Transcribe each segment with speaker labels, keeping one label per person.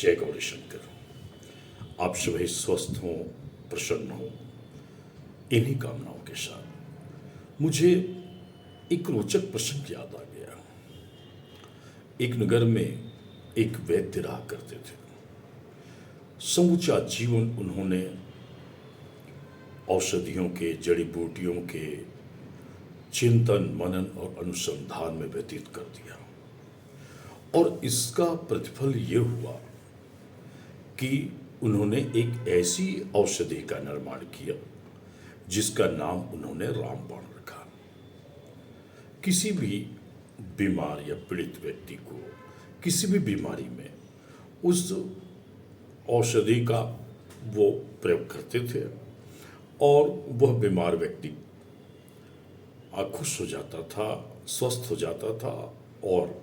Speaker 1: जय गौरी शंकर। आप सभी स्वस्थ हों, प्रसन्न हों, इन्हीं कामनाओं के साथ मुझे एक रोचक प्रसंग याद आ गया। एक नगर में एक वैद्य रहा करते थे। समूचा जीवन उन्होंने औषधियों के, जड़ी बूटियों के चिंतन, मनन और अनुसंधान में व्यतीत कर दिया, और इसका प्रतिफल ये हुआ कि उन्होंने एक ऐसी औषधि का निर्माण किया जिसका नाम उन्होंने रामबाण रखा। किसी भी बीमार या पीड़ित व्यक्ति को किसी भी बीमारी में उस औषधि का वो प्रयोग करते थे और वह बीमार व्यक्ति खुश हो जाता था, स्वस्थ हो जाता था और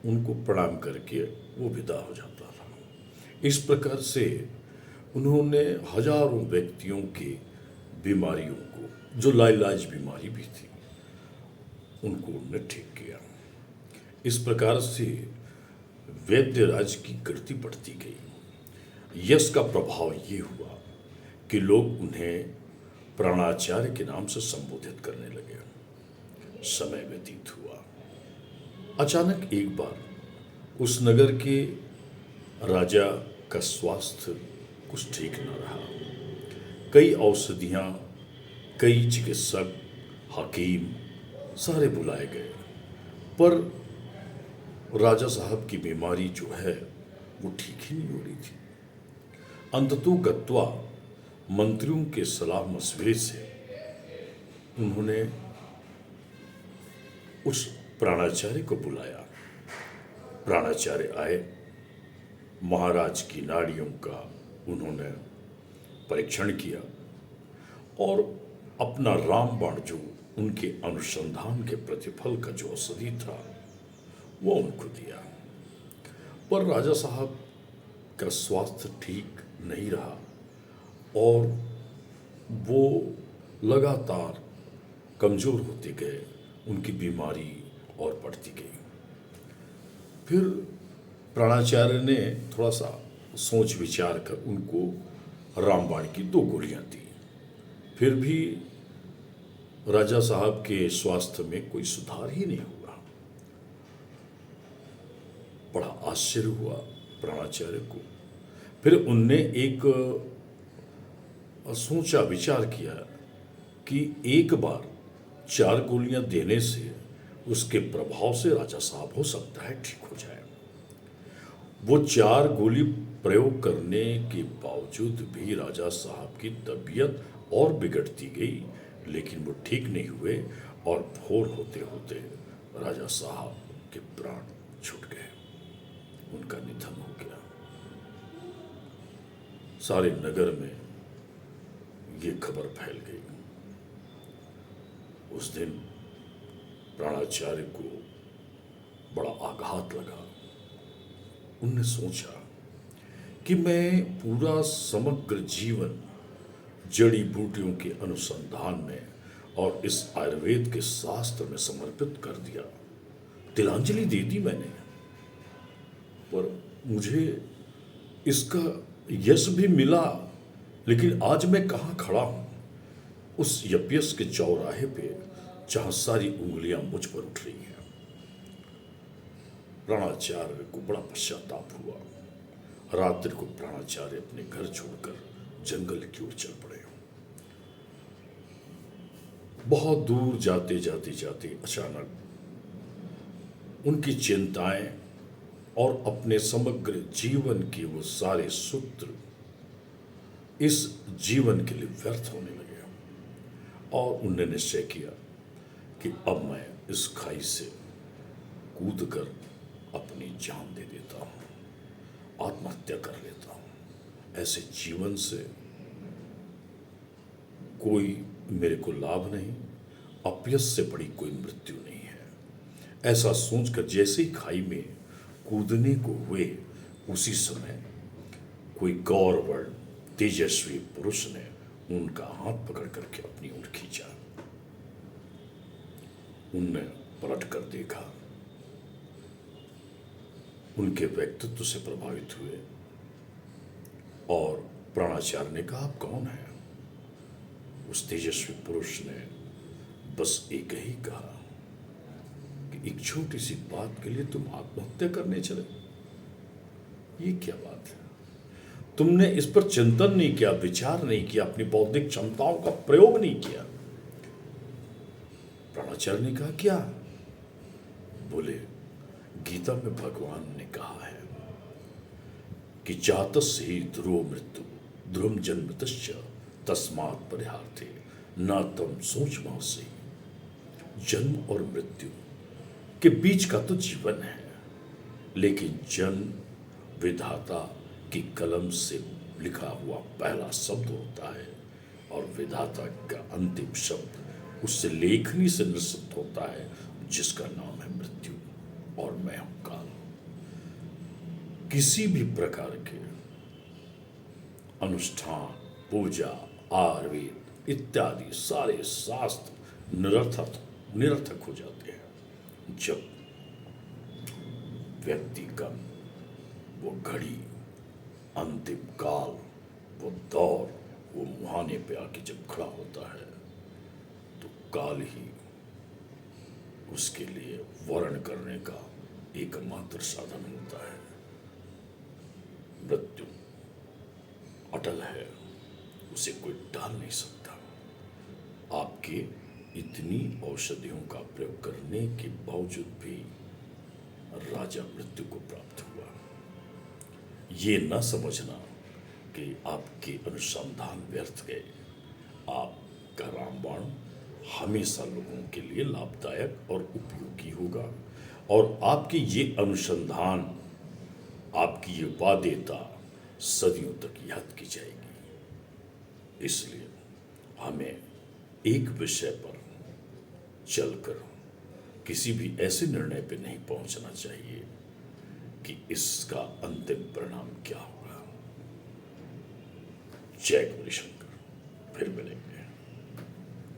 Speaker 1: उनको प्रणाम करके वो विदा हो जाता था। इस प्रकार से उन्होंने हजारों व्यक्तियों की बीमारियों को, जो लाइलाज बीमारी भी थी, उनको उन्होंने ठीक किया। इस प्रकार से वैद्य राज की कीर्ति बढ़ती गई। यश का प्रभाव ये हुआ कि लोग उन्हें प्राणाचार्य के नाम से संबोधित करने लगे। समय व्यतीत हुआ। अचानक एक बार उस नगर के राजा का स्वास्थ्य कुछ ठीक न रहा। कई औषधियाँ, कई चिकित्सक, हकीम सारे बुलाए गए, पर राजा साहब की बीमारी जो है वो ठीक ही नहीं हो रही थी। अंततो गत्वा मंत्रियों के सलाह मशवरे से उन्होंने उस प्राणाचार्य को बुलाया। प्राणाचार्य आए, महाराज की नाड़ियों का उन्होंने परीक्षण किया और अपना रामबाण, जो उनके अनुसंधान के प्रतिफल का जो औषधि था, वो उनको दिया। पर राजा साहब का स्वास्थ्य ठीक नहीं रहा और वो लगातार कमज़ोर होते गए, उनकी बीमारी और बढ़ती गई। फिर प्राणाचार्य ने थोड़ा सा सोच विचार कर उनको रामबाण की 2 गोलियां दी। फिर भी राजा साहब के स्वास्थ्य में कोई सुधार ही नहीं हुआ। बड़ा आश्चर्य हुआ प्राणाचार्य को। फिर उनने एक सोचा विचार किया कि एक बार 4 गोलियां देने से उसके प्रभाव से राजा साहब हो सकता है ठीक हो जाए। वो 4 गोली प्रयोग करने के बावजूद भी राजा साहब की तबीयत और बिगड़ती गई, लेकिन वो ठीक नहीं हुए और भोर होते होते राजा साहब के प्राण छूट गए, उनका निधन हो गया। सारे नगर में ये खबर फैल गई। उस दिन प्राणाचार्य को बड़ा आघात लगा। उनने सोचा कि मैं पूरा समग्र जीवन जड़ी बूटियों के अनुसंधान में और इस आयुर्वेद के शास्त्र में समर्पित कर दिया, तिलांजलि दे दी मैंने, पर मुझे इसका यश भी मिला, लेकिन आज मैं कहाँ खड़ा हूँ? उस यज्ञ के चौराहे पे जहाँ सारी उंगलियां मुझ पर उठ रही हैं। प्राणाचार्य को बड़ा पश्चाताप हुआ। रात्रि को प्राणाचार्य अपने घर छोड़कर जंगल की ओर चल पड़े। बहुत दूर जाते जाते जाते अचानक उनकी चिंताएं और अपने समग्र जीवन के वो सारे सूत्र इस जीवन के लिए व्यर्थ होने लगे और उन्होंने निश्चय किया कि अब मैं इस खाई से कूदकर अपनी जान दे देता हूँ, आत्महत्या कर लेता हूँ। ऐसे जीवन से कोई मेरे को लाभ नहीं, अपयश से बड़ी कोई मृत्यु नहीं है। ऐसा सोचकर जैसे ही खाई में कूदने को हुए, उसी समय कोई गौरवर्ण तेजस्वी पुरुष ने उनका हाथ पकड़ करके अपनी ओर खींचा। उनने पलट कर देखा, उनके व्यक्तित्व से प्रभावित हुए और प्राणाचार्य ने कहा, आप कौन हैं? उस तेजस्वी पुरुष ने बस एक ही कहा कि एक छोटी सी बात के लिए तुम आत्महत्या करने चले। ये क्या बात है? तुमने इस पर चिंतन नहीं किया, विचार नहीं किया, अपनी बौद्धिक क्षमताओं का प्रयोग नहीं किया। प्राणाचार्य ने कहा, क्या? बोले, गीता में भगवान ने कहा है कि जातस्य ही ध्रुव मृत्यु ध्रुवम जन्मतश्च तस्मात् परिहार्थे न तम सोचमासी। जन्म और मृत्यु के बीच का तो जीवन है, लेकिन जन्म विधाता की कलम से लिखा हुआ पहला शब्द होता है और विधाता का अंतिम शब्द उससे लेखनी से निश्चित होता है, जिसका नाम है मृत्यु। और मैं हूं काल। किसी भी प्रकार के अनुष्ठान, पूजा, आयुर्वेद इत्यादि सारे शास्त्र निरर्थक हो जाते हैं जब व्यक्ति का वो घड़ी, अंतिम काल, वो दौर, वो मुहाने पे आके जब खड़ा होता है तो काल ही उसके लिए वर्ण करने का एकमात्र साधन होता है। मृत्यु अटल है, उसे कोई टाल नहीं सकता। आपके इतनी औषधियों का प्रयोग करने के बावजूद भी राजा मृत्यु को प्राप्त हुआ। ये न समझना कि आपके अनुसंधान व्यर्थ गए। आपका रामबाण हमेशा लोगों के लिए लाभदायक और उपयोगी होगा और आपके ये अनुसंधान, आपकी ये वादेयता सदियों तक याद की जाएगी। इसलिए हमें एक विषय पर चलकर किसी भी ऐसे निर्णय पर नहीं पहुंचना चाहिए कि इसका अंतिम परिणाम क्या होगा। जय गौरी शंकर। फिर मिलेंगे।